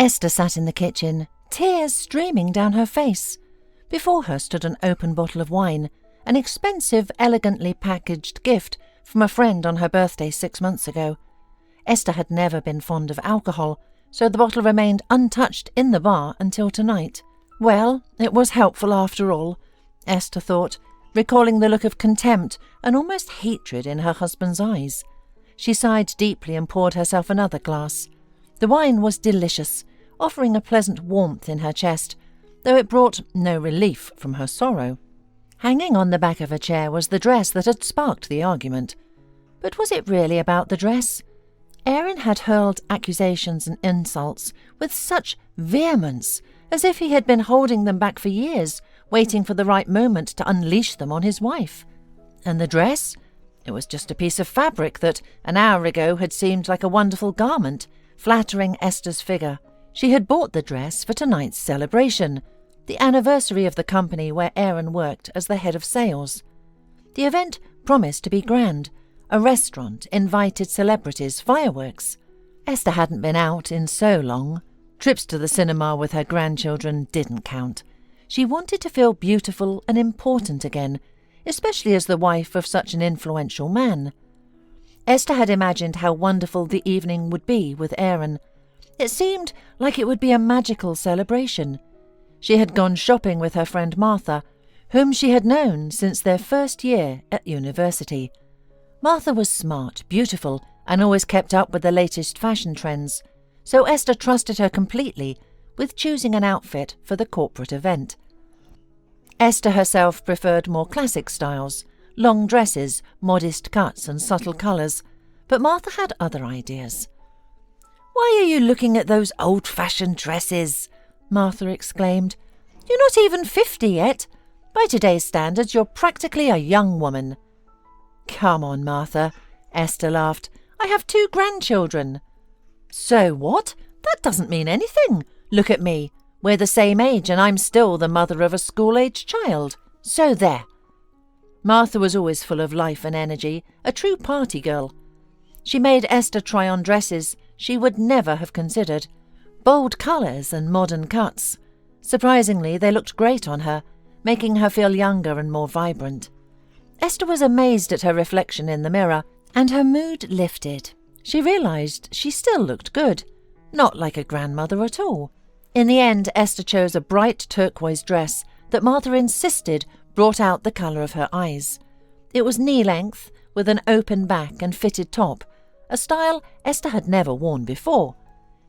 Esther sat in the kitchen, tears streaming down her face. Before her stood an open bottle of wine, an expensive, elegantly packaged gift from a friend on her birthday 6 months ago. Esther had never been fond of alcohol, so the bottle remained untouched in the bar until tonight. Well, it was helpful after all, Esther thought, recalling the look of contempt and almost hatred in her husband's eyes. She sighed deeply and poured herself another glass. The wine was delicious, offering a pleasant warmth in her chest, though it brought no relief from her sorrow. Hanging on the back of a chair was the dress that had sparked the argument. But was it really about the dress? Aaron had hurled accusations and insults with such vehemence, as if he had been holding them back for years, waiting for the right moment to unleash them on his wife. And the dress? It was just a piece of fabric that, an hour ago, had seemed like a wonderful garment, flattering Esther's figure. She had bought the dress for tonight's celebration, the anniversary of the company where Aaron worked as the head of sales. The event promised to be grand. A restaurant, invited celebrities, fireworks. Esther hadn't been out in so long. Trips to the cinema with her grandchildren didn't count. She wanted to feel beautiful and important again, especially as the wife of such an influential man. Esther had imagined how wonderful the evening would be with Aaron. It seemed like it would be a magical celebration. She had gone shopping with her friend Martha, whom she had known since their first year at university. Martha was smart, beautiful, and always kept up with the latest fashion trends, so Esther trusted her completely with choosing an outfit for the corporate event. Esther herself preferred more classic styles, long dresses, modest cuts and subtle colours, but Martha had other ideas. "Why are you looking at those old-fashioned dresses?" Martha exclaimed. "You're not even 50 yet. By today's standards, you're practically a young woman." "Come on, Martha," Esther laughed. "I have 2 grandchildren." "So what? That doesn't mean anything. Look at me. We're the same age and I'm still the mother of a school-aged child. So there." Martha was always full of life and energy, a true party girl. She made Esther try on dresses she would never have considered. Bold colours and modern cuts. Surprisingly, they looked great on her, making her feel younger and more vibrant. Esther was amazed at her reflection in the mirror, and her mood lifted. She realised she still looked good, not like a grandmother at all. In the end, Esther chose a bright turquoise dress that Martha insisted brought out the colour of her eyes. It was knee-length, with an open back and fitted top, a style Esther had never worn before.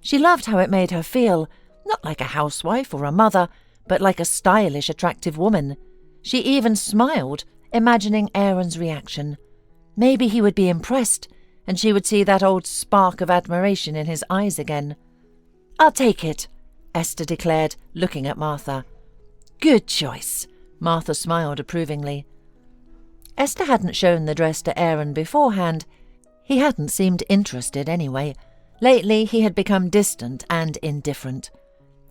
She loved how it made her feel, not like a housewife or a mother, but like a stylish, attractive woman. She even smiled, imagining Aaron's reaction. Maybe he would be impressed, and she would see that old spark of admiration in his eyes again. "I'll take it," Esther declared, looking at Martha. "Good choice," Martha smiled approvingly. Esther hadn't shown the dress to Aaron beforehand. He hadn't seemed interested anyway. Lately he had become distant and indifferent.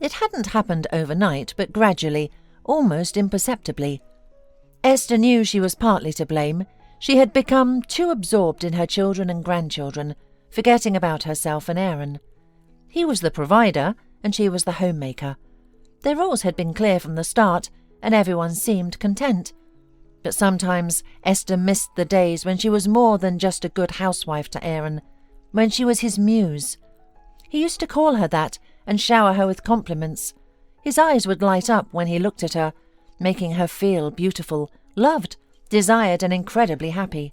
It hadn't happened overnight, but gradually, almost imperceptibly. Esther knew she was partly to blame. She had become too absorbed in her children and grandchildren, forgetting about herself and Aaron. He was the provider, and she was the homemaker. Their roles had been clear from the start, and everyone seemed content. But sometimes Esther missed the days when she was more than just a good housewife to Aaron, when she was his muse. He used to call her that and shower her with compliments. His eyes would light up when he looked at her, making her feel beautiful, loved, desired and incredibly happy.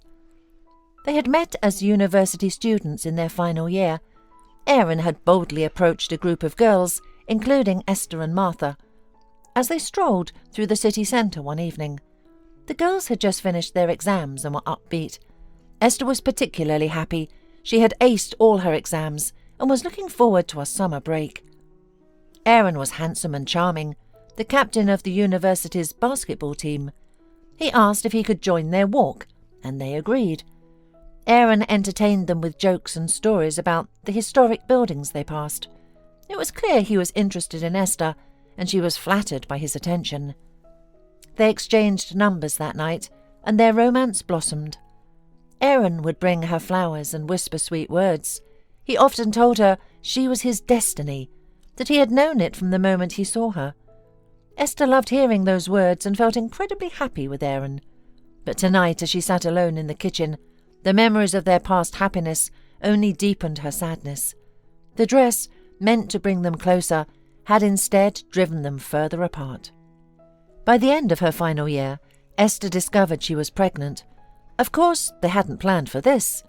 They had met as university students in their final year. Aaron had boldly approached a group of girls, including Esther and Martha, as they strolled through the city centre one evening. The girls had just finished their exams and were upbeat. Esther was particularly happy. She had aced all her exams and was looking forward to a summer break. Aaron was handsome and charming, the captain of the university's basketball team. He asked if he could join their walk, and they agreed. Aaron entertained them with jokes and stories about the historic buildings they passed. It was clear he was interested in Esther, and she was flattered by his attention. They exchanged numbers that night, and their romance blossomed. Aaron would bring her flowers and whisper sweet words. He often told her she was his destiny, that he had known it from the moment he saw her. Esther loved hearing those words and felt incredibly happy with Aaron. But tonight, as she sat alone in the kitchen, the memories of their past happiness only deepened her sadness. The dress, meant to bring them closer, had instead driven them further apart. By the end of her final year, Esther discovered she was pregnant. Of course, they hadn't planned for this.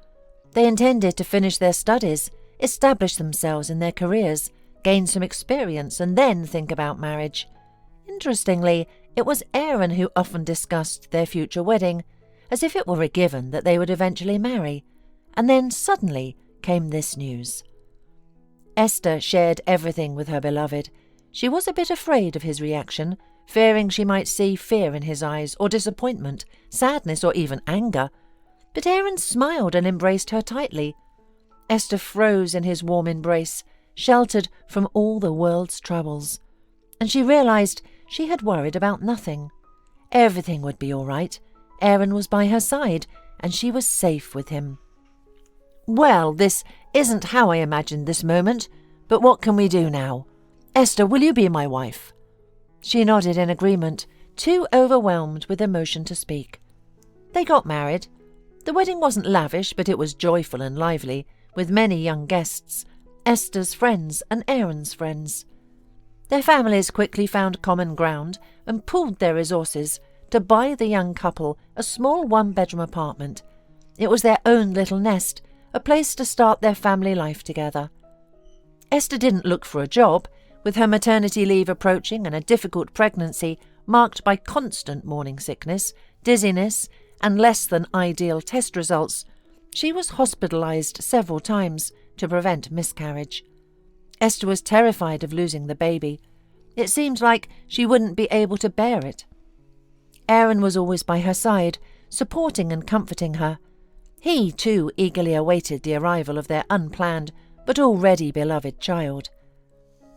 They intended to finish their studies, establish themselves in their careers, gain some experience, and then think about marriage. Interestingly, it was Aaron who often discussed their future wedding, as if it were a given that they would eventually marry. And then suddenly came this news. Esther shared everything with her beloved. She was a bit afraid of his reaction, fearing she might see fear in his eyes, or disappointment, sadness, or even anger. But Aaron smiled and embraced her tightly. Esther froze in his warm embrace, sheltered from all the world's troubles. And she realized she had worried about nothing. Everything would be all right. Aaron was by her side, and she was safe with him. "Well, this isn't how I imagined this moment, but what can we do now? Esther, will you be my wife?" She nodded in agreement, too overwhelmed with emotion to speak. They got married. The wedding wasn't lavish, but it was joyful and lively, with many young guests, Esther's friends and Aaron's friends. Their families quickly found common ground and pooled their resources to buy the young couple a small one-bedroom apartment. It was their own little nest, a place to start their family life together. Esther didn't look for a job. With her maternity leave approaching and a difficult pregnancy marked by constant morning sickness, dizziness, and less than ideal test results, she was hospitalized several times to prevent miscarriage. Esther was terrified of losing the baby. It seemed like she wouldn't be able to bear it. Aaron was always by her side, supporting and comforting her. He, too, eagerly awaited the arrival of their unplanned but already beloved child.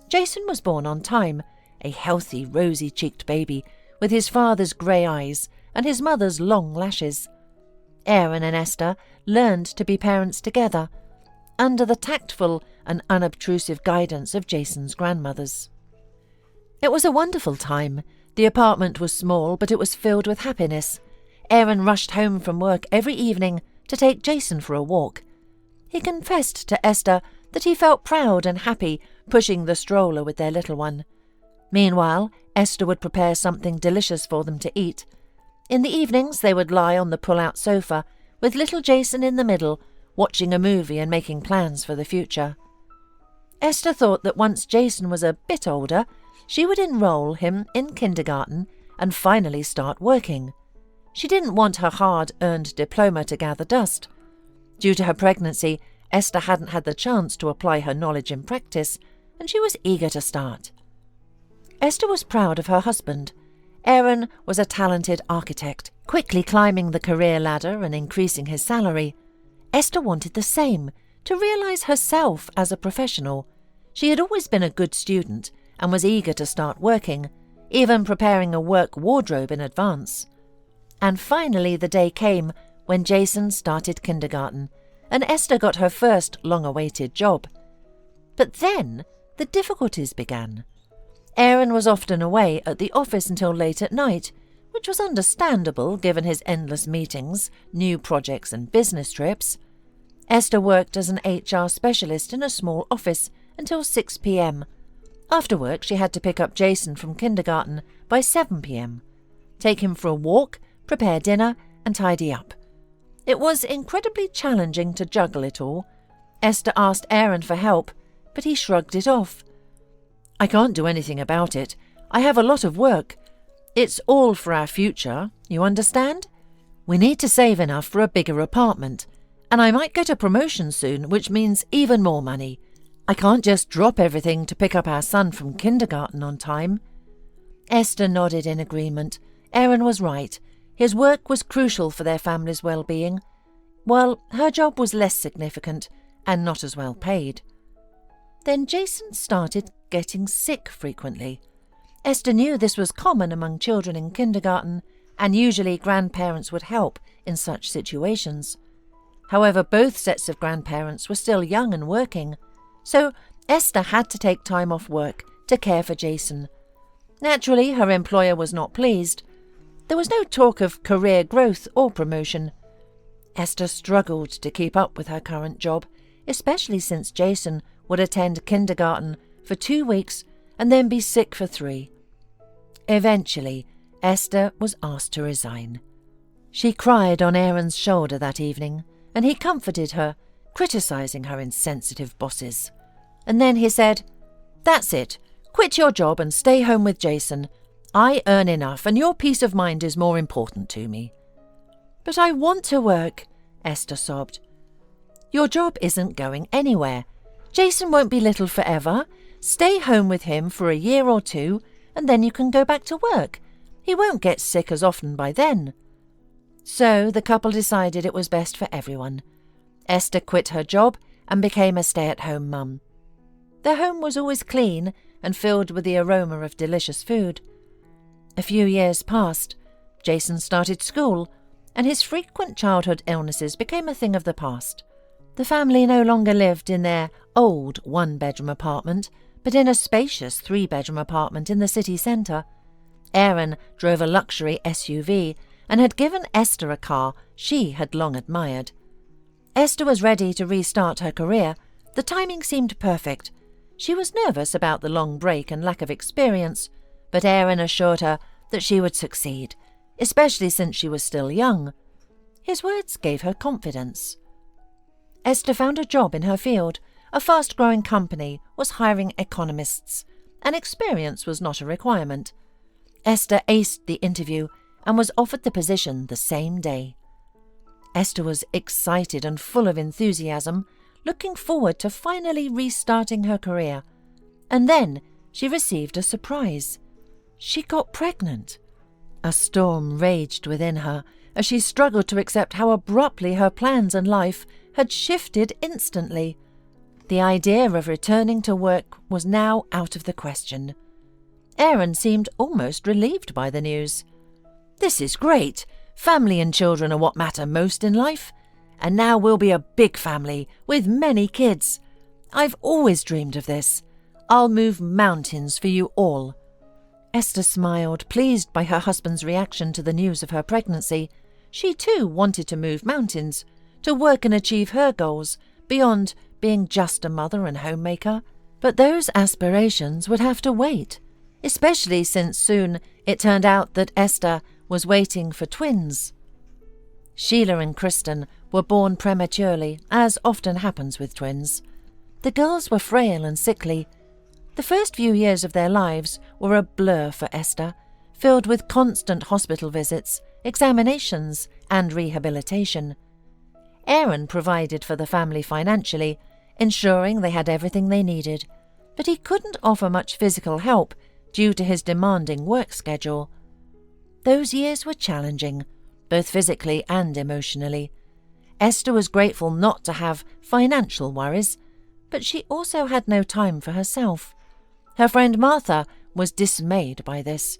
Jason was born on time, a healthy, rosy-cheeked baby with his father's grey eyes and his mother's long lashes. Aaron and Esther learned to be parents together, under the tactful and unobtrusive guidance of Jason's grandmothers. It was a wonderful time. The apartment was small, but it was filled with happiness. Aaron rushed home from work every evening to take Jason for a walk. He confessed to Esther that he felt proud and happy pushing the stroller with their little one. Meanwhile, Esther would prepare something delicious for them to eat. In the evenings they would lie on the pull-out sofa, with little Jason in the middle, watching a movie and making plans for the future. Esther thought that once Jason was a bit older, she would enroll him in kindergarten and finally start working. She didn't want her hard-earned diploma to gather dust. Due to her pregnancy, Esther hadn't had the chance to apply her knowledge in practice, and she was eager to start. Esther was proud of her husband. Aaron was a talented architect, quickly climbing the career ladder and increasing his salary. Esther wanted the same, to realize herself as a professional. She had always been a good student and was eager to start working, even preparing a work wardrobe in advance. And finally the day came when Jason started kindergarten, and Esther got her first long-awaited job. But then the difficulties began. Aaron was often away at the office until late at night, which was understandable given his endless meetings, new projects and business trips. Esther worked as an HR specialist in a small office until 6 p.m. After work, she had to pick up Jason from kindergarten by 7 p.m., take him for a walk, prepare dinner, and tidy up. It was incredibly challenging to juggle it all. Esther asked Aaron for help, but he shrugged it off. "I can't do anything about it. I have a lot of work. It's all for our future, you understand? We need to save enough for a bigger apartment, and I might get a promotion soon, which means even more money. I can't just drop everything to pick up our son from kindergarten on time." Esther nodded in agreement. Aaron was right. His work was crucial for their family's well-being, while her job was less significant and not as well paid. Then Jason started getting sick frequently. Esther knew this was common among children in kindergarten, and usually grandparents would help in such situations. However, both sets of grandparents were still young and working, so Esther had to take time off work to care for Jason. Naturally, her employer was not pleased. There was no talk of career growth or promotion. Esther struggled to keep up with her current job, especially since Jason would attend kindergarten for 2 weeks and then be sick for 3. Eventually, Esther was asked to resign. She cried on Aaron's shoulder that evening, and he comforted her, criticizing her insensitive bosses. And then he said, "That's it. Quit your job and stay home with Jason. I earn enough, and your peace of mind is more important to me." "But I want to work," Esther sobbed. "Your job isn't going anywhere. Jason won't be little forever. Stay home with him for a year or 2, and then you can go back to work. He won't get sick as often by then." So the couple decided it was best for everyone. Esther quit her job and became a stay-at-home mum. Their home was always clean and filled with the aroma of delicious food. A few years passed. Jason started school, and his frequent childhood illnesses became a thing of the past. The family no longer lived in their old 1-bedroom apartment, but in a spacious 3-bedroom apartment in the city centre. Aaron drove a luxury SUV and had given Esther a car she had long admired. Esther was ready to restart her career. The timing seemed perfect. She was nervous about the long break and lack of experience, but Aaron assured her that she would succeed, especially since she was still young. His words gave her confidence. Esther found a job in her field. A fast-growing company was hiring economists, and experience was not a requirement. Esther aced the interview and was offered the position the same day. Esther was excited and full of enthusiasm, looking forward to finally restarting her career. And then she received a surprise. She got pregnant. A storm raged within her as she struggled to accept how abruptly her plans and life had shifted instantly. The idea of returning to work was now out of the question. Aaron seemed almost relieved by the news. "This is great. Family and children are what matter most in life. And now we'll be a big family with many kids. I've always dreamed of this. I'll move mountains for you all." Esther smiled, pleased by her husband's reaction to the news of her pregnancy. She too wanted to move mountains, to work and achieve her goals, beyond being just a mother and homemaker. But those aspirations would have to wait, especially since soon it turned out that Esther was waiting for twins. Sheila and Kristen were born prematurely, as often happens with twins. The girls were frail and sickly. The first few years of their lives were a blur for Esther, filled with constant hospital visits, examinations, and rehabilitation. Aaron provided for the family financially, ensuring they had everything they needed, but he couldn't offer much physical help due to his demanding work schedule. Those years were challenging, both physically and emotionally. Esther was grateful not to have financial worries, but she also had no time for herself. Her friend Martha was dismayed by this.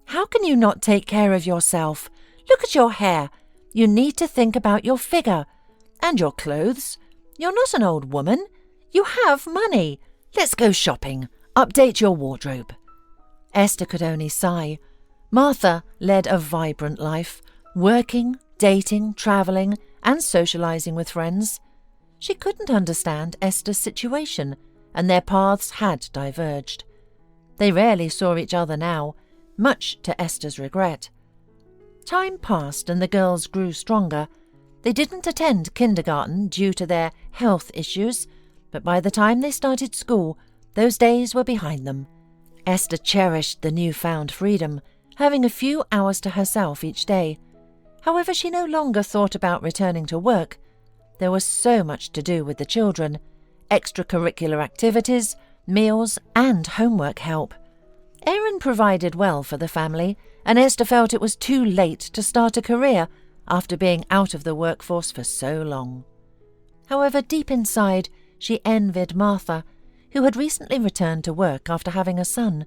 "How can you not take care of yourself? Look at your hair. You need to think about your figure. And your clothes. You're not an old woman. You have money. Let's go shopping. Update your wardrobe." Esther could only sigh. Martha led a vibrant life, working, dating, travelling, and socialising with friends. She couldn't understand Esther's situation, and their paths had diverged. They rarely saw each other now, much to Esther's regret. Time passed and the girls grew stronger. They didn't attend kindergarten due to their health issues, but by the time they started school, those days were behind them. Esther cherished the newfound freedom, having a few hours to herself each day. However, she no longer thought about returning to work. There was so much to do with the children, extracurricular activities, meals, and homework help. Aaron provided well for the family, and Esther felt it was too late to start a career after being out of the workforce for so long. However, deep inside, she envied Martha, who had recently returned to work after having a son.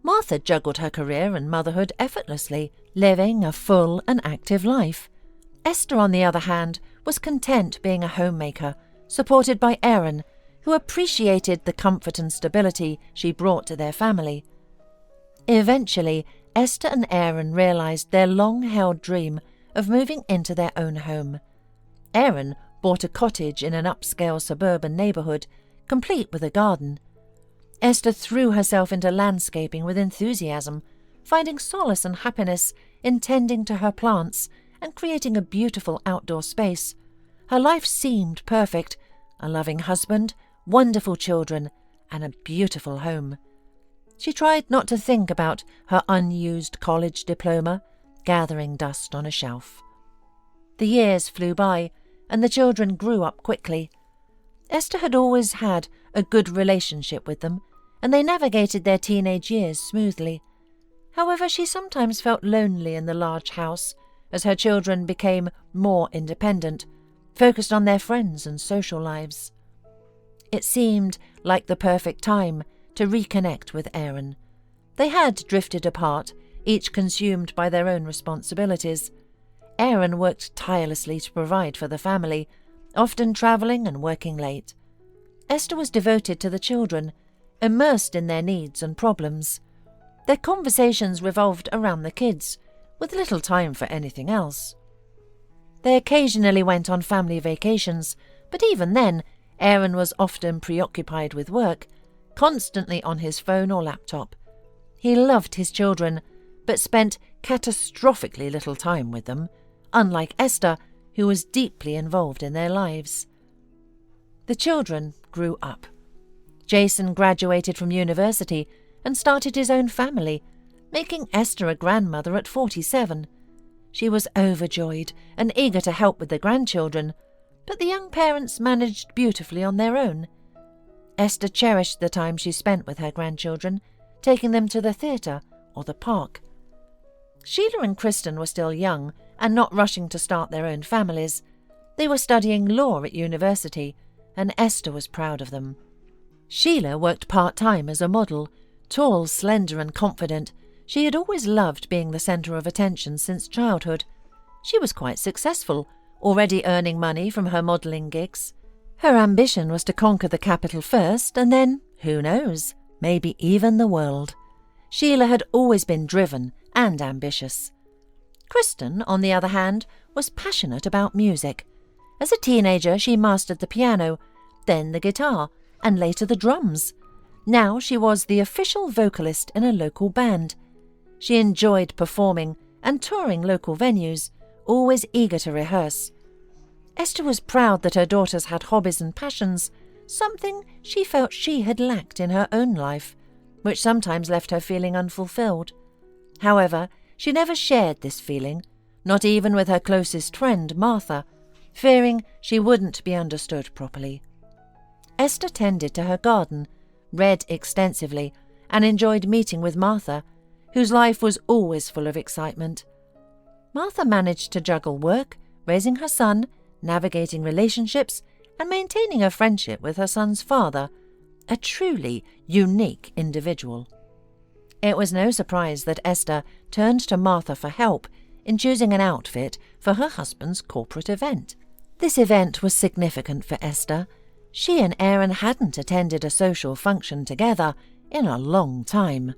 Martha juggled her career and motherhood effortlessly, living a full and active life. Esther, on the other hand, was content being a homemaker, supported by Aaron, who appreciated the comfort and stability she brought to their family. Eventually, Esther and Aaron realized their long-held dream of moving into their own home. Aaron bought a cottage in an upscale suburban neighborhood, complete with a garden. Esther threw herself into landscaping with enthusiasm, finding solace and happiness in tending to her plants and creating a beautiful outdoor space. Her life seemed perfect: a loving husband, wonderful children, and a beautiful home. She tried not to think about her unused college diploma, gathering dust on a shelf. The years flew by, and the children grew up quickly. Esther had always had a good relationship with them, and they navigated their teenage years smoothly. However, she sometimes felt lonely in the large house as her children became more independent, focused on their friends and social lives. It seemed like the perfect time to reconnect with Aaron. They had drifted apart, each consumed by their own responsibilities. Aaron worked tirelessly to provide for the family, often travelling and working late. Esther was devoted to the children, immersed in their needs and problems. Their conversations revolved around the kids, with little time for anything else. They occasionally went on family vacations, but even then, Aaron was often preoccupied with work, constantly on his phone or laptop. He loved his children, but spent catastrophically little time with them, unlike Esther, who was deeply involved in their lives. The children grew up. Jason graduated from university and started his own family, making Esther a grandmother at 47. She was overjoyed and eager to help with the grandchildren, but the young parents managed beautifully on their own. Esther cherished the time she spent with her grandchildren, taking them to the theatre or the park. Sheila and Kristen were still young and not rushing to start their own families. They were studying law at university, and Esther was proud of them. Sheila worked part-time as a model. Tall, slender and confident, she had always loved being the centre of attention since childhood. She was quite successful, already earning money from her modelling gigs. Her ambition was to conquer the capital first, and then, who knows, maybe even the world. Sheila had always been driven and ambitious. Kristen, on the other hand, was passionate about music. As a teenager, she mastered the piano, then the guitar, and later the drums. Now she was the official vocalist in a local band. She enjoyed performing and touring local venues, always eager to rehearse. Esther was proud that her daughters had hobbies and passions, something she felt she had lacked in her own life, which sometimes left her feeling unfulfilled. However, she never shared this feeling, not even with her closest friend, Martha, fearing she wouldn't be understood properly. Esther tended to her garden, read extensively, and enjoyed meeting with Martha, whose life was always full of excitement. Martha managed to juggle work, raising her son, navigating relationships, and maintaining a friendship with her son's father, a truly unique individual. It was no surprise that Esther turned to Martha for help in choosing an outfit for her husband's corporate event. This event was significant for Esther. She and Aaron hadn't attended a social function together in a long time.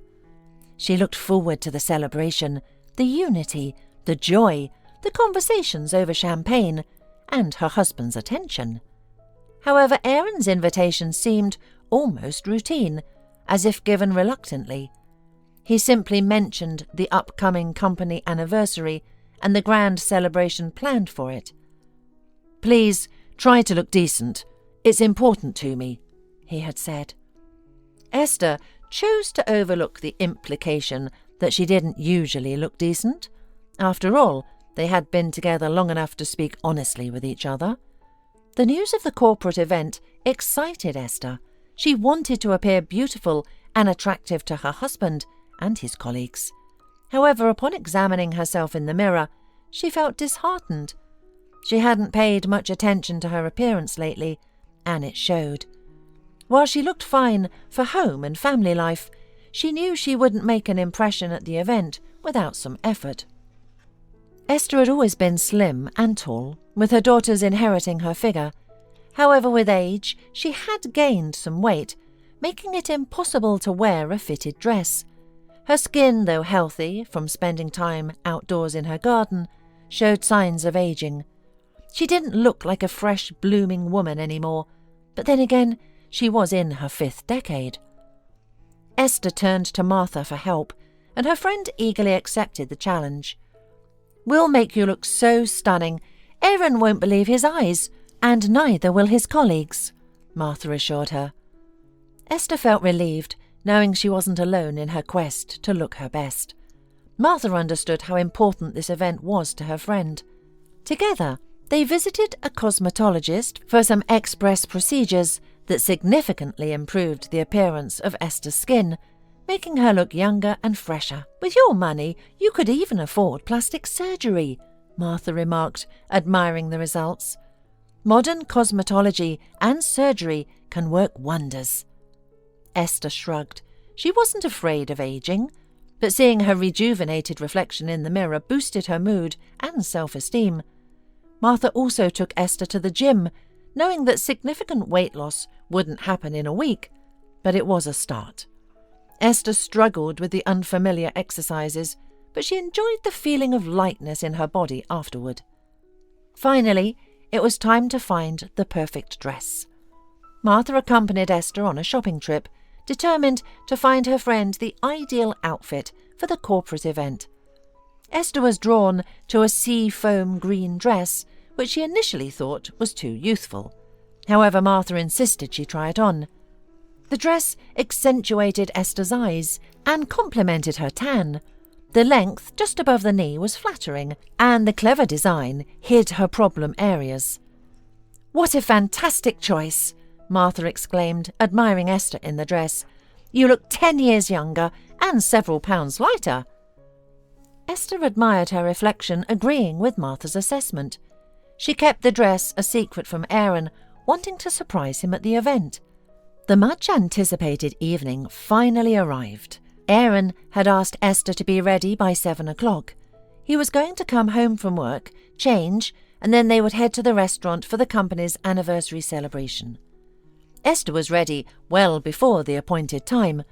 She looked forward to the celebration, the unity, the joy, the conversations over champagne, and her husband's attention. However, Aaron's invitation seemed almost routine, as if given reluctantly. He simply mentioned the upcoming company anniversary and the grand celebration planned for it. "Please, try to look decent. It's important to me," he had said. Esther chose to overlook the implication that she didn't usually look decent. After all, they had been together long enough to speak honestly with each other. The news of the corporate event excited Esther. She wanted to appear beautiful and attractive to her husband and his colleagues. However, upon examining herself in the mirror, she felt disheartened. She hadn't paid much attention to her appearance lately, and it showed. While she looked fine for home and family life, she knew she wouldn't make an impression at the event without some effort. Esther had always been slim and tall, with her daughters inheriting her figure. However, with age, she had gained some weight, making it impossible to wear a fitted dress. Her skin, though healthy from spending time outdoors in her garden, showed signs of aging. She didn't look like a fresh, blooming woman anymore, but then again, she was in her 5th decade. Esther turned to Martha for help, and her friend eagerly accepted the challenge. "We'll make you look so stunning, Aaron won't believe his eyes, and neither will his colleagues," Martha assured her. Esther felt relieved, knowing she wasn't alone in her quest to look her best. Martha understood how important this event was to her friend. Together, they visited a cosmetologist for some express procedures that significantly improved the appearance of Esther's skin, making her look younger and fresher. "With your money, you could even afford plastic surgery," Martha remarked, admiring the results. "Modern cosmetology and surgery can work wonders." Esther shrugged. She wasn't afraid of aging, but seeing her rejuvenated reflection in the mirror boosted her mood and self-esteem. Martha also took Esther to the gym, knowing that significant weight loss wouldn't happen in a week, but it was a start. Esther struggled with the unfamiliar exercises, but she enjoyed the feeling of lightness in her body afterward. Finally, it was time to find the perfect dress. Martha accompanied Esther on a shopping trip, determined to find her friend the ideal outfit for the corporate event. Esther was drawn to a sea foam green dress, which she initially thought was too youthful. However, Martha insisted she try it on. The dress accentuated Esther's eyes and complemented her tan. The length just above the knee was flattering, and the clever design hid her problem areas. "What a fantastic choice!" Martha exclaimed, admiring Esther in the dress. "You look 10 years younger and several pounds lighter." Esther admired her reflection, agreeing with Martha's assessment. She kept the dress a secret from Aaron, wanting to surprise him at the event. The much-anticipated evening finally arrived. Aaron had asked Esther to be ready by 7 o'clock. He was going to come home from work, change, and then they would head to the restaurant for the company's anniversary celebration. Esther was ready well before the appointed time.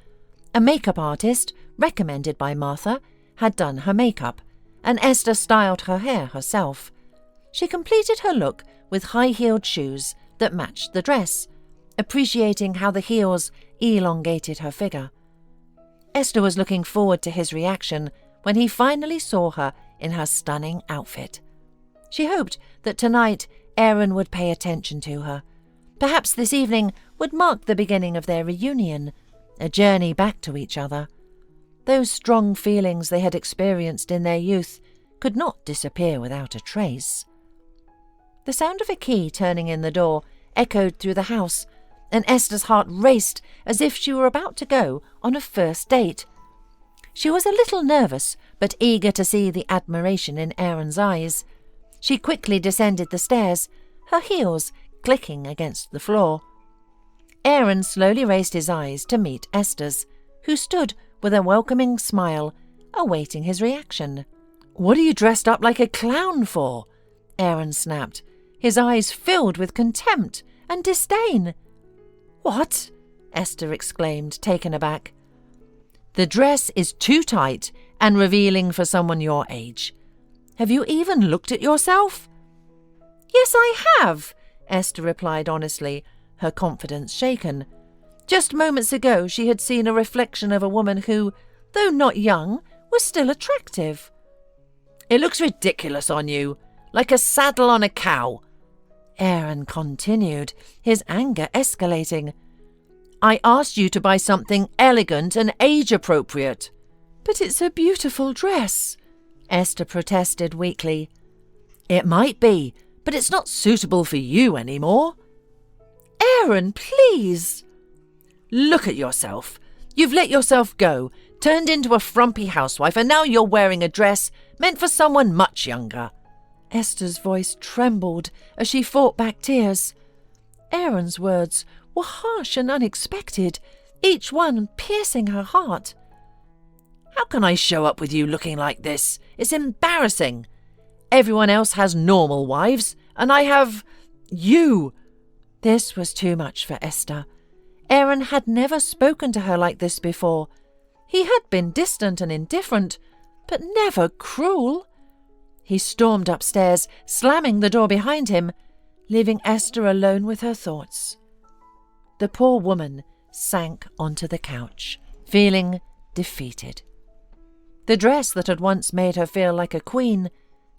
A makeup artist, recommended by Martha, had done her makeup, and Esther styled her hair herself. She completed her look with high-heeled shoes that matched the dress, appreciating how the heels elongated her figure. Esther was looking forward to his reaction when he finally saw her in her stunning outfit. She hoped that tonight Aaron would pay attention to her. Perhaps this evening would mark the beginning of their reunion, a journey back to each other. Those strong feelings they had experienced in their youth could not disappear without a trace. The sound of a key turning in the door echoed through the house, and Esther's heart raced as if she were about to go on a first date. She was a little nervous, but eager to see the admiration in Aaron's eyes. She quickly descended the stairs, her heels clicking against the floor. Aaron slowly raised his eyes to meet Esther's, who stood with a welcoming smile, awaiting his reaction. "What are you dressed up like a clown for?" Aaron snapped, his eyes filled with contempt and disdain. "What?" Esther exclaimed, taken aback. "The dress is too tight and revealing for someone your age. Have you even looked at yourself?" "Yes, I have," Esther replied honestly, her confidence shaken. Just moments ago she had seen a reflection of a woman who, though not young, was still attractive. "It looks ridiculous on you, like a saddle on a cow," Aaron continued, his anger escalating. "I asked you to buy something elegant and age-appropriate." "But it's a beautiful dress," Esther protested weakly. "It might be, but it's not suitable for you anymore." "Aaron, please!" "Look at yourself. You've let yourself go, turned into a frumpy housewife, and now you're wearing a dress meant for someone much younger." Esther's voice trembled as she fought back tears. Aaron's words were harsh and unexpected, each one piercing her heart. "How can I show up with you looking like this? It's embarrassing. Everyone else has normal wives, and I have you." This was too much for Esther. Aaron had never spoken to her like this before. He had been distant and indifferent, but never cruel. He stormed upstairs, slamming the door behind him, leaving Esther alone with her thoughts. The poor woman sank onto the couch, feeling defeated. The dress that had once made her feel like a queen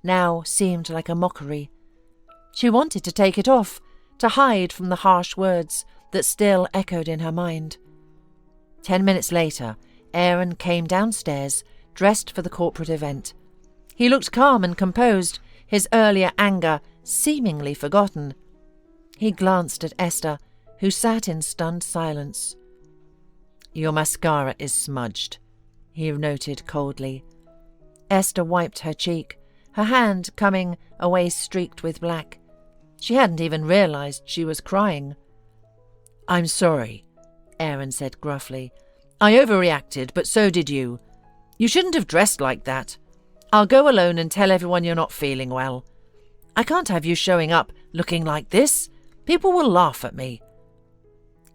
now seemed like a mockery. She wanted to take it off, to hide from the harsh words that still echoed in her mind. 10 minutes later, Aaron came downstairs, dressed for the corporate event. He looked calm and composed, his earlier anger seemingly forgotten. He glanced at Esther, who sat in stunned silence. "Your mascara is smudged," he noted coldly. Esther wiped her cheek, her hand coming away streaked with black. She hadn't even realized she was crying. "I'm sorry," Aaron said gruffly. "I overreacted, but so did you. You shouldn't have dressed like that. I'll go alone and tell everyone you're not feeling well. I can't have you showing up looking like this. People will laugh at me."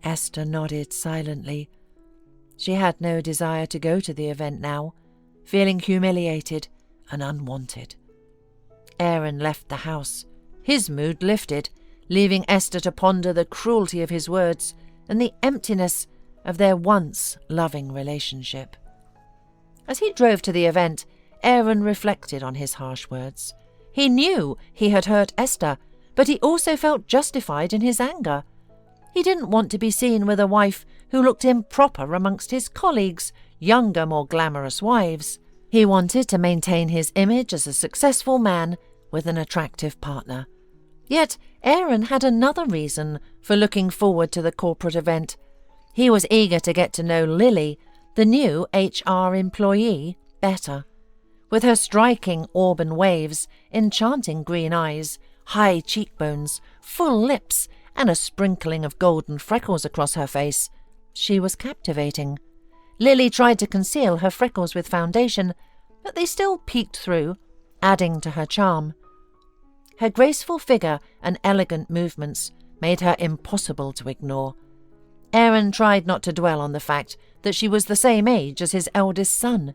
Esther nodded silently. She had no desire to go to the event now, feeling humiliated and unwanted. Aaron left the house. His mood lifted, leaving Esther to ponder the cruelty of his words and the emptiness of their once loving relationship. As he drove to the event, Aaron reflected on his harsh words. He knew he had hurt Esther, but he also felt justified in his anger. He didn't want to be seen with a wife who looked improper amongst his colleagues' younger, more glamorous wives. He wanted to maintain his image as a successful man with an attractive partner. Yet Aaron had another reason for looking forward to the corporate event. He was eager to get to know Lily, the new HR employee, better. With her striking auburn waves, enchanting green eyes, high cheekbones, full lips, and a sprinkling of golden freckles across her face, she was captivating. Lily tried to conceal her freckles with foundation, but they still peeked through, adding to her charm. Her graceful figure and elegant movements made her impossible to ignore. Aaron tried not to dwell on the fact that she was the same age as his eldest son.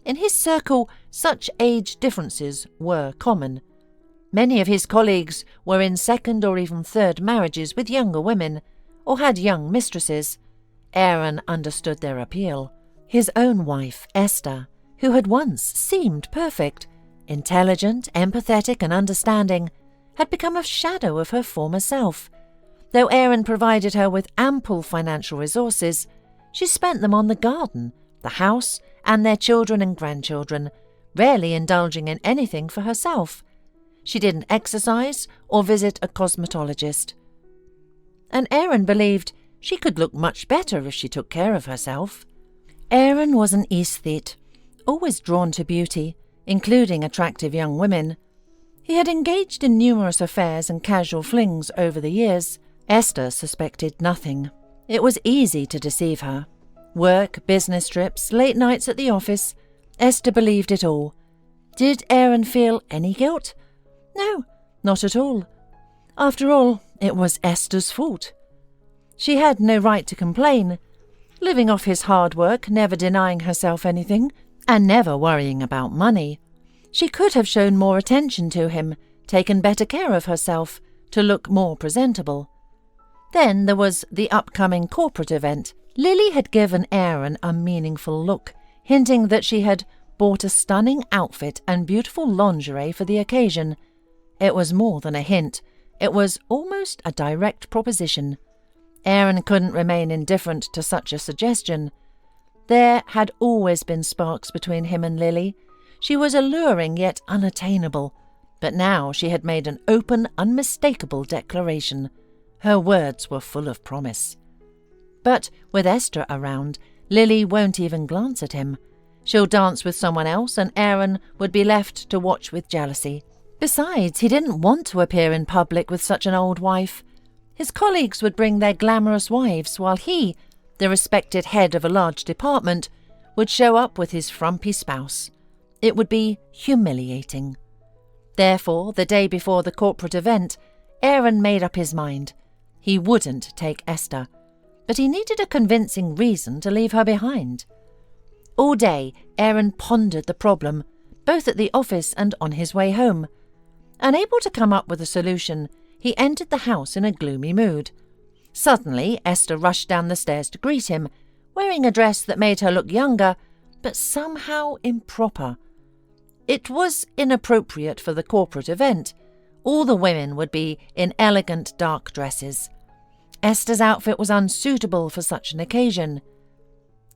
In his circle, such age differences were common. Many of his colleagues were in second or even third marriages with younger women, or had young mistresses. Aaron understood their appeal. His own wife, Esther, who had once seemed perfect, intelligent, empathetic, and understanding, had become a shadow of her former self. Though Aaron provided her with ample financial resources, she spent them on the garden, the house, and their children and grandchildren, rarely indulging in anything for herself. She didn't exercise or visit a cosmetologist. And Aaron believed she could look much better if she took care of herself. Aaron was an aesthete, always drawn to beauty, including attractive young women. He had engaged in numerous affairs and casual flings over the years. Esther suspected nothing. It was easy to deceive her. Work, business trips, late nights at the office. Esther believed it all. Did Aaron feel any guilt? No, not at all. After all, it was Esther's fault. She had no right to complain. Living off his hard work, never denying herself anything, and never worrying about money. She could have shown more attention to him, taken better care of herself, to look more presentable. Then there was the upcoming corporate event. Lily had given Aaron a meaningful look, hinting that she had bought a stunning outfit and beautiful lingerie for the occasion. It was more than a hint. It was almost a direct proposition. Aaron couldn't remain indifferent to such a suggestion. There had always been sparks between him and Lily. She was alluring yet unattainable, but now she had made an open, unmistakable declaration. Her words were full of promise. But with Esther around, Lily won't even glance at him. She'll dance with someone else, and Aaron would be left to watch with jealousy. Besides, he didn't want to appear in public with such an old wife. His colleagues would bring their glamorous wives, while he, the respected head of a large department, would show up with his frumpy spouse. It would be humiliating. Therefore, the day before the corporate event, Aaron made up his mind. He wouldn't take Esther, but he needed a convincing reason to leave her behind. All day, Aaron pondered the problem, both at the office and on his way home. Unable to come up with a solution, he entered the house in a gloomy mood. Suddenly, Esther rushed down the stairs to greet him, wearing a dress that made her look younger, but somehow improper. It was inappropriate for the corporate event. All the women would be in elegant dark dresses. Esther's outfit was unsuitable for such an occasion.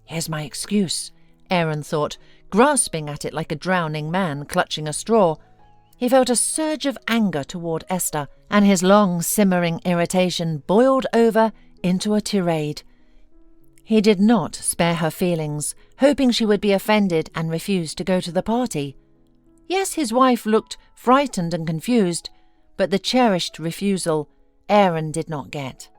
"Here's my excuse," Aaron thought, grasping at it like a drowning man clutching a straw. He felt a surge of anger toward Esther, and his long, simmering irritation boiled over into a tirade. He did not spare her feelings, hoping she would be offended and refuse to go to the party. Yes, his wife looked frightened and confused, but the cherished refusal Aaron did not get.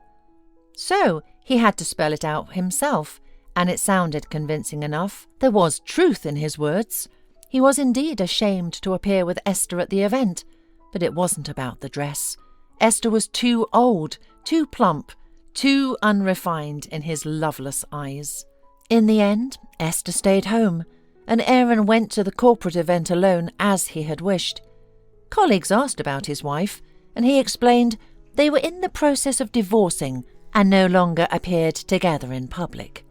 So he had to spell it out himself, and it sounded convincing enough. There was truth in his words. He was indeed ashamed to appear with Esther at the event, but it wasn't about the dress. Esther was too old, too plump, too unrefined in his loveless eyes. In the end, Esther stayed home, and Aaron went to the corporate event alone as he had wished. Colleagues asked about his wife, and he explained they were in the process of divorcing and no longer appeared together in public.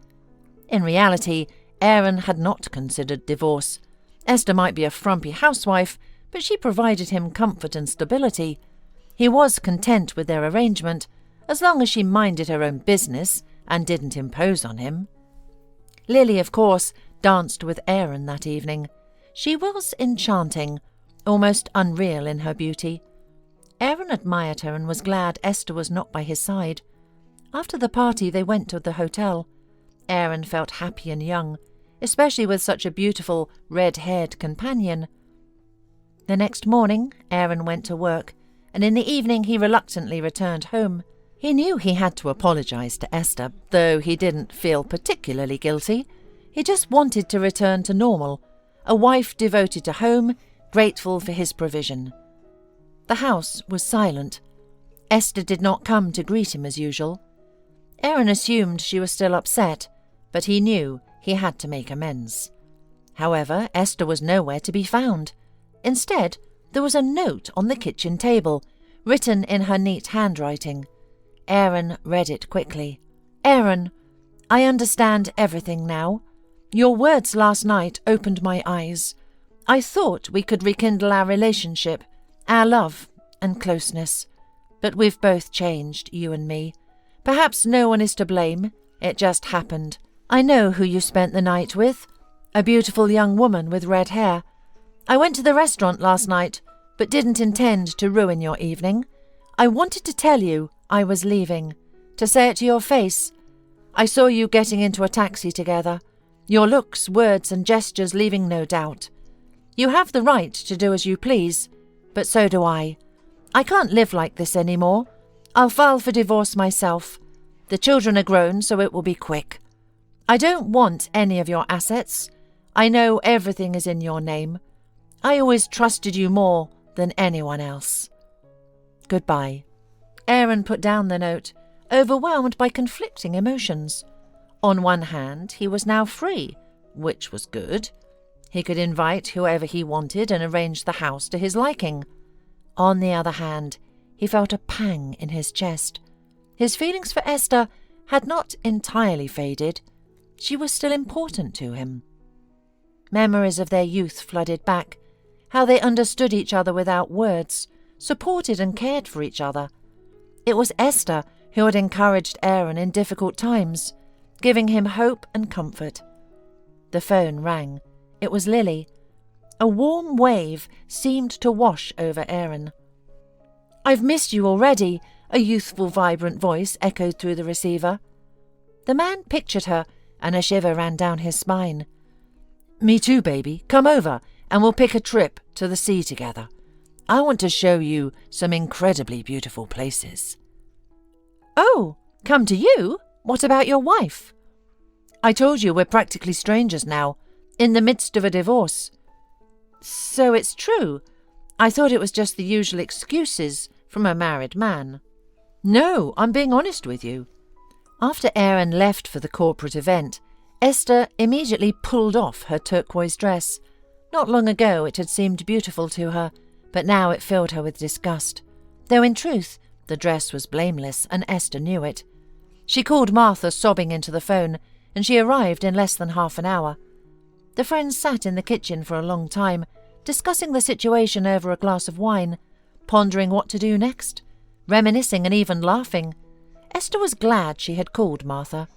In reality, Aaron had not considered divorce. Esther might be a frumpy housewife, but she provided him comfort and stability. He was content with their arrangement, as long as she minded her own business and didn't impose on him. Lily, of course, danced with Aaron that evening. She was enchanting, almost unreal in her beauty. Aaron admired her and was glad Esther was not by his side. After the party, they went to the hotel. Aaron felt happy and young, especially with such a beautiful, red-haired companion. The next morning, Aaron went to work, and in the evening he reluctantly returned home. He knew he had to apologize to Esther, though he didn't feel particularly guilty. He just wanted to return to normal, a wife devoted to home, grateful for his provision. The house was silent. Esther did not come to greet him as usual. Aaron assumed she was still upset, but he knew he had to make amends. However, Esther was nowhere to be found. Instead, there was a note on the kitchen table, written in her neat handwriting. Aaron read it quickly. "Aaron, I understand everything now. Your words last night opened my eyes. I thought we could rekindle our relationship, our love and closeness. But we've both changed, you and me. Perhaps no one is to blame. It just happened. I know who you spent the night with. A beautiful young woman with red hair. I went to the restaurant last night, but didn't intend to ruin your evening. I wanted to tell you I was leaving, to say it to your face. I saw you getting into a taxi together, your looks, words and gestures leaving no doubt. You have the right to do as you please, but so do I. I can't live like this anymore. I'll file for divorce myself. The children are grown, so it will be quick. I don't want any of your assets. I know everything is in your name. I always trusted you more than anyone else. Goodbye." Aaron put down the note, overwhelmed by conflicting emotions. On one hand, he was now free, which was good. He could invite whoever he wanted and arrange the house to his liking. On the other hand, he felt a pang in his chest. His feelings for Esther had not entirely faded. She was still important to him. Memories of their youth flooded back, how they understood each other without words, supported and cared for each other. It was Esther who had encouraged Aaron in difficult times, giving him hope and comfort. The phone rang. It was Lily. A warm wave seemed to wash over Aaron. "I've missed you already," a youthful, vibrant voice echoed through the receiver. The man pictured her, and a shiver ran down his spine. "Me too, baby. Come over, and we'll pick a trip to the sea together. I want to show you some incredibly beautiful places." "Oh, come to you? What about your wife?" "I told you we're practically strangers now, in the midst of a divorce." "So it's true. I thought it was just the usual excuses from a married man." No, I'm being honest with you. After Aaron left for the corporate event, Esther immediately pulled off her turquoise dress. Not long ago it had seemed beautiful to her, but now it filled her with disgust, though in truth the dress was blameless and Esther knew it. She called Martha sobbing into the phone, and she arrived in less than half an hour. The friends sat in the kitchen for a long time, discussing the situation over a glass of wine, pondering what to do next, reminiscing and even laughing. Esther was glad she had called Martha.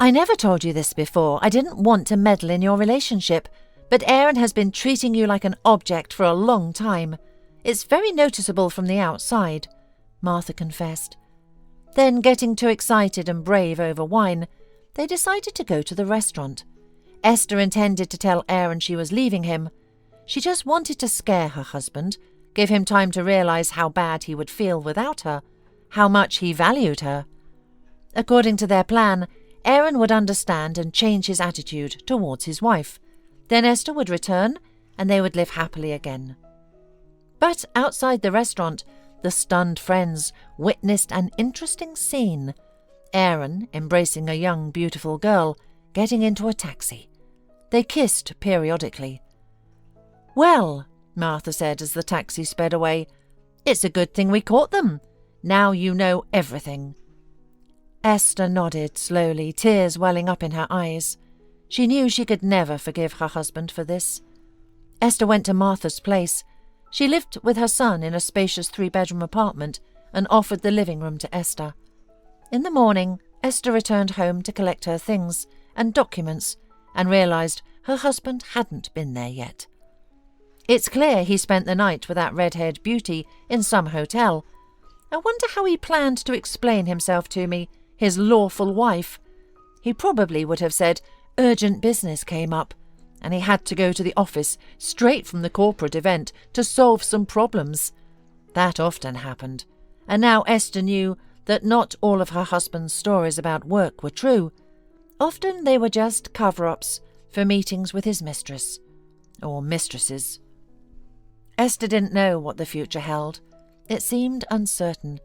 I never told you this before. I didn't want to meddle in your relationship, but Aaron has been treating you like an object for a long time. It's very noticeable from the outside, Martha confessed. Then, getting too excited and brave over wine, they decided to go to the restaurant. Esther intended to tell Aaron she was leaving him. She just wanted to scare her husband, give him time to realize how bad he would feel without her, how much he valued her. According to their plan, Aaron would understand and change his attitude towards his wife. Then Esther would return, and they would live happily again. But outside the restaurant, the stunned friends witnessed an interesting scene. Aaron embracing a young, beautiful girl, getting into a taxi. They kissed periodically. Well, Martha said as the taxi sped away, it's a good thing we caught them. Now you know everything. Esther nodded slowly, tears welling up in her eyes. She knew she could never forgive her husband for this. Esther went to Martha's place. She lived with her son in a spacious 3-bedroom apartment and offered the living room to Esther. In the morning, Esther returned home to collect her things and documents and realized her husband hadn't been there yet. It's clear he spent the night with that red-haired beauty in some hotel. I wonder how he planned to explain himself to me, his lawful wife. He probably would have said urgent business came up, and he had to go to the office straight from the corporate event to solve some problems. That often happened, and now Esther knew that not all of her husband's stories about work were true. Often they were just cover-ups for meetings with his mistress, or mistresses. Esther didn't know what the future held. It seemed uncertain.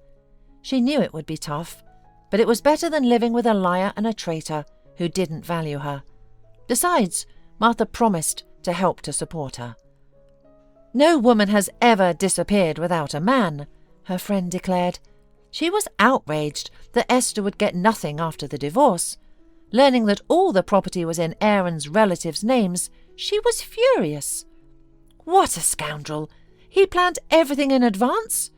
She knew it would be tough, but it was better than living with a liar and a traitor who didn't value her. Besides, Martha promised to help to support her. No woman has ever disappeared without a man, her friend declared. She was outraged that Esther would get nothing after the divorce. Learning that all the property was in Aaron's relatives' names, she was furious. What a scoundrel! He planned everything in advance?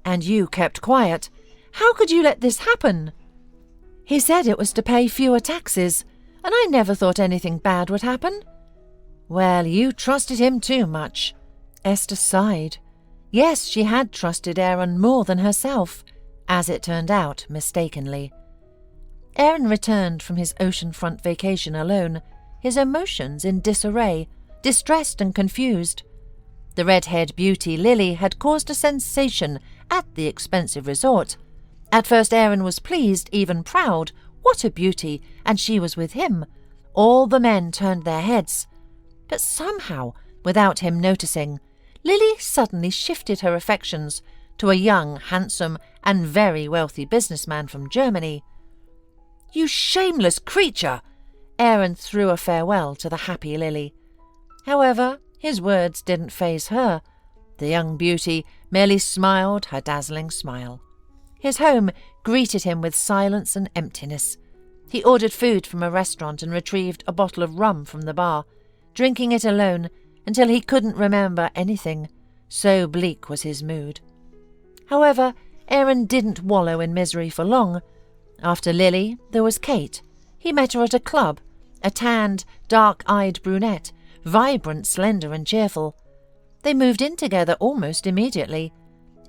And you kept quiet. How could you let this happen? He said it was to pay fewer taxes, and I never thought anything bad would happen. Well, you trusted him too much. Esther sighed. Yes, she had trusted Aaron more than herself, as it turned out, mistakenly. Aaron returned from his oceanfront vacation alone, his emotions in disarray, distressed and confused. The red-haired beauty Lily had caused a sensation at the expensive resort. At first Aaron was pleased, even proud. What a beauty, and she was with him. All the men turned their heads. But somehow, without him noticing, Lily suddenly shifted her affections to a young, handsome, and very wealthy businessman from Germany. You shameless creature! Aaron threw a farewell to the happy Lily. However, his words didn't faze her. The young beauty merely smiled her dazzling smile. His home greeted him with silence and emptiness. He ordered food from a restaurant and retrieved a bottle of rum from the bar, drinking it alone until he couldn't remember anything. So bleak was his mood. However, Aaron didn't wallow in misery for long. After Lily, there was Kate. He met her at a club, a tanned, dark-eyed brunette, vibrant, slender and cheerful. They moved in together almost immediately.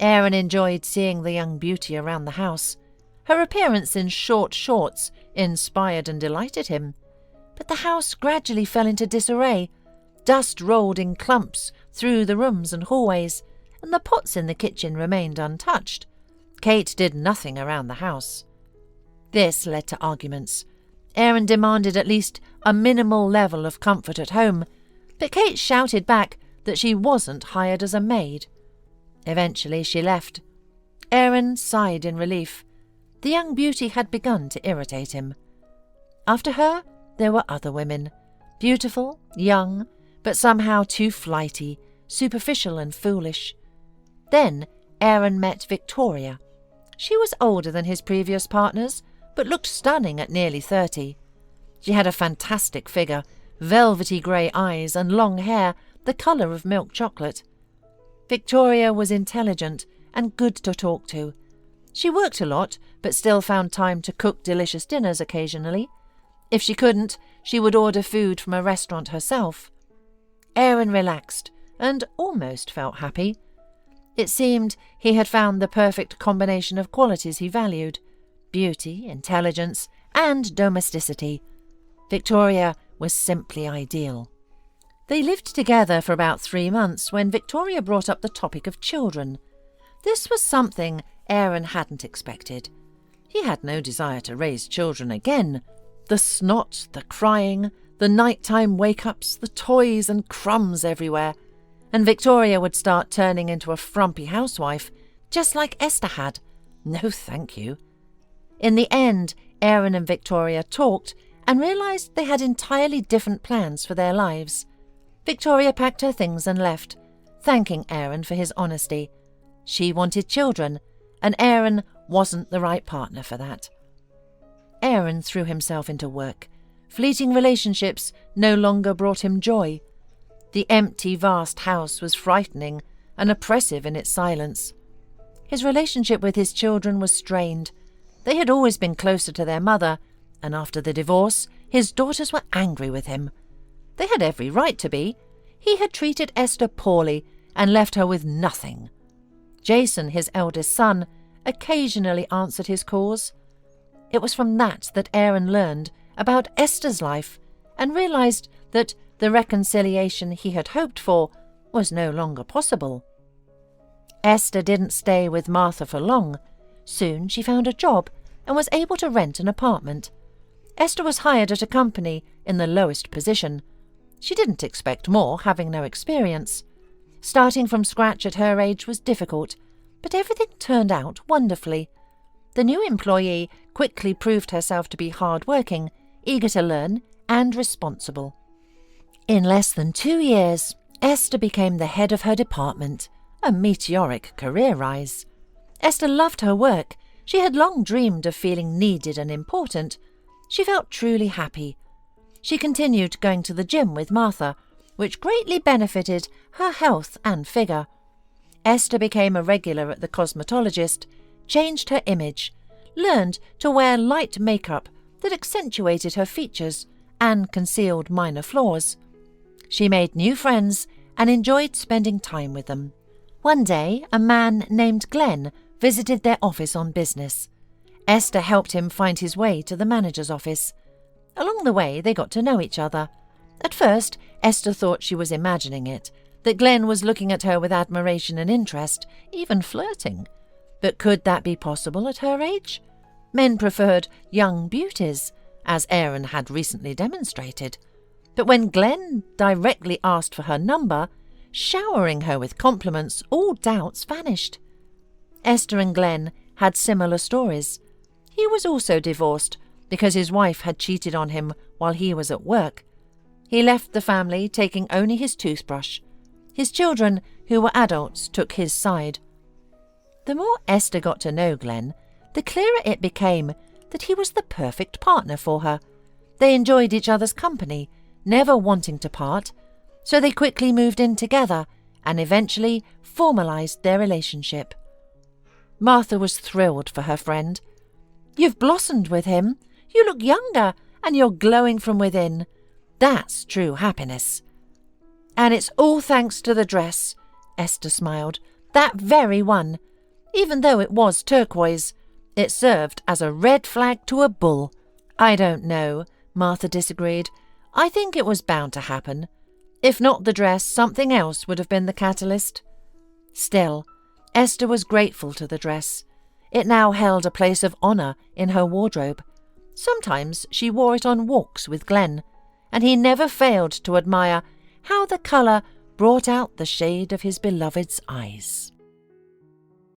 Aaron enjoyed seeing the young beauty around the house. Her appearance in short shorts inspired and delighted him. But the house gradually fell into disarray. Dust rolled in clumps through the rooms and hallways, and the pots in the kitchen remained untouched. Kate did nothing around the house. This led to arguments. Aaron demanded at least a minimal level of comfort at home, but Kate shouted back that she wasn't hired as a maid. Eventually she left. Aaron sighed in relief. The young beauty had begun to irritate him. After her, there were other women. Beautiful, young, but somehow too flighty, superficial and foolish. Then Aaron met Victoria. She was older than his previous partners, but looked stunning at nearly 30. She had a fantastic figure, velvety grey eyes and long hair the colour of milk chocolate. Victoria was intelligent and good to talk to. She worked a lot, but still found time to cook delicious dinners occasionally. If she couldn't, she would order food from a restaurant herself. Aaron relaxed and almost felt happy. It seemed he had found the perfect combination of qualities he valued: beauty, intelligence, and domesticity. Victoria was simply ideal. They lived together for about 3 months when Victoria brought up the topic of children. This was something Aaron hadn't expected. He had no desire to raise children again. The snot, the crying, the nighttime wake-ups, the toys and crumbs everywhere. And Victoria would start turning into a frumpy housewife, just like Esther had. No thank you. In the end, Aaron and Victoria talked and realised they had entirely different plans for their lives. Victoria packed her things and left, thanking Aaron for his honesty. She wanted children, and Aaron wasn't the right partner for that. Aaron threw himself into work. Fleeting relationships no longer brought him joy. The empty, vast house was frightening and oppressive in its silence. His relationship with his children was strained. They had always been closer to their mother, and after the divorce, his daughters were angry with him. They had every right to be. He had treated Esther poorly and left her with nothing. Jason, his eldest son, occasionally answered his calls. It was from that Aaron learned about Esther's life and realised that the reconciliation he had hoped for was no longer possible. Esther didn't stay with Martha for long. Soon she found a job and was able to rent an apartment. Esther was hired at a company in the lowest position. She didn't expect more, having no experience. Starting from scratch at her age was difficult, but everything turned out wonderfully. The new employee quickly proved herself to be hard-working, eager to learn, and responsible. In less than 2 years, Esther became the head of her department, a meteoric career rise. Esther loved her work. She had long dreamed of feeling needed and important. She felt truly happy. She continued going to the gym with Martha, which greatly benefited her health and figure. Esther became a regular at the cosmetologist, changed her image, learned to wear light makeup that accentuated her features and concealed minor flaws. She made new friends and enjoyed spending time with them. One day, a man named Glenn visited their office on business. Esther helped him find his way to the manager's office. Along the way, they got to know each other. At first, Esther thought she was imagining it, that Glenn was looking at her with admiration and interest, even flirting. But could that be possible at her age? Men preferred young beauties, as Aaron had recently demonstrated. But when Glenn directly asked for her number, showering her with compliments, all doubts vanished. Esther and Glenn had similar stories. He was also divorced because his wife had cheated on him while he was at work. He left the family, taking only his toothbrush. His children, who were adults, took his side. The more Esther got to know Glenn, the clearer it became that he was the perfect partner for her. They enjoyed each other's company, never wanting to part, so they quickly moved in together and eventually formalized their relationship. Martha was thrilled for her friend. "You've blossomed with him. You look younger, and you're glowing from within. That's true happiness." "And it's all thanks to the dress," Esther smiled. "That very one. Even though it was turquoise, it served as a red flag to a bull." "I don't know," Martha disagreed. "I think it was bound to happen. If not the dress, something else would have been the catalyst." Still, Esther was grateful to the dress. It now held a place of honour in her wardrobe. Sometimes she wore it on walks with Glenn, and he never failed to admire how the colour brought out the shade of his beloved's eyes.